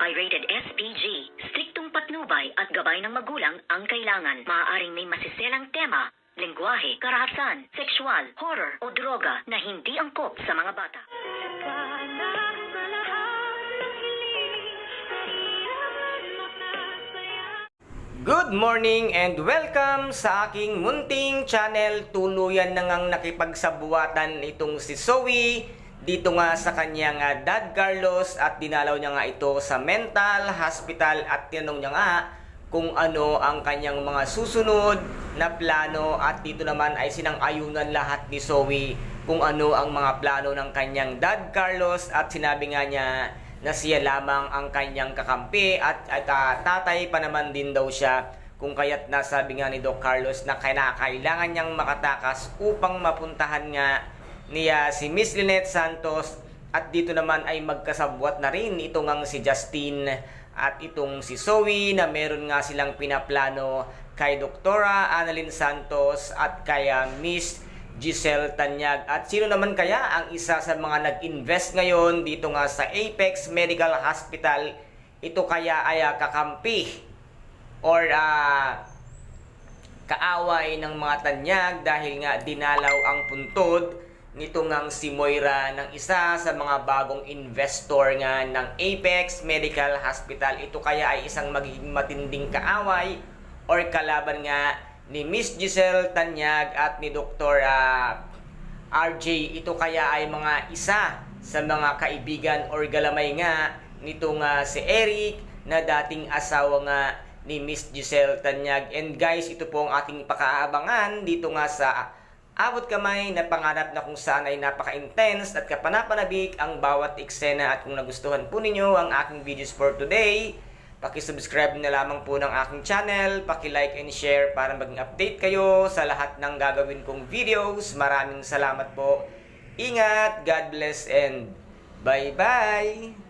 Pirated SPG. Striktong patnubay at gabay ng magulang ang kailangan. Maaaring may masiselang tema, lengguwahe, karahasan, sexual, horror o droga na hindi angkop sa mga bata. Good morning and welcome sa aking munting channel. Tuluyan na ngang nakipagsabuatan itong si Zoe dito nga sa kanyang dad Carlos at dinalaw niya nga ito sa mental hospital at tinanong niya nga kung ano ang kanyang mga susunod na plano at dito naman ay sinang-ayunan lahat ni Zoe kung ano ang mga plano ng kanyang dad Carlos at sinabi nga niya na siya lamang ang kanyang kakampi at tatay pa naman din daw siya kung kaya't nasabi nga ni Doc Carlos na kailangan niyang makatakas upang mapuntahan nga niya si Miss Lynette Santos at dito naman ay magkasabwat na rin ito ngang si Justin at itong si Zoe na meron nga silang pinaplano kay Doktora Annalyn Santos at kay Miss Giselle Tanyag. At sino naman kaya ang isa sa mga nag-invest ngayon dito nga sa Apex Medical Hospital? Ito kaya ay kakampi or kaaway ng mga Tanyag dahil nga dinalaw ang puntod nito ngang si Moira ng isa sa mga bagong investor nga ng Apex Medical Hospital. Ito kaya ay isang magiging matinding kaaway or kalaban nga ni Miss Giselle Tanyag at ni Dr. RJ. Ito kaya ay mga isa sa mga kaibigan or galamay nga nitong si Eric na dating asawa nga ni Miss Giselle Tanyag. And guys, ito po ang ating pakaabangan dito nga sa Abot Kamay na pangarap na kung saan ay napaka-intense at kapanapanabik ang bawat eksena. At kung nagustuhan po ninyo ang aking videos for today, paki-subscribe na lamang po ng aking channel, paki-like and share para maging update kayo sa lahat ng gagawin kong videos. Maraming salamat po. Ingat, God bless and bye-bye!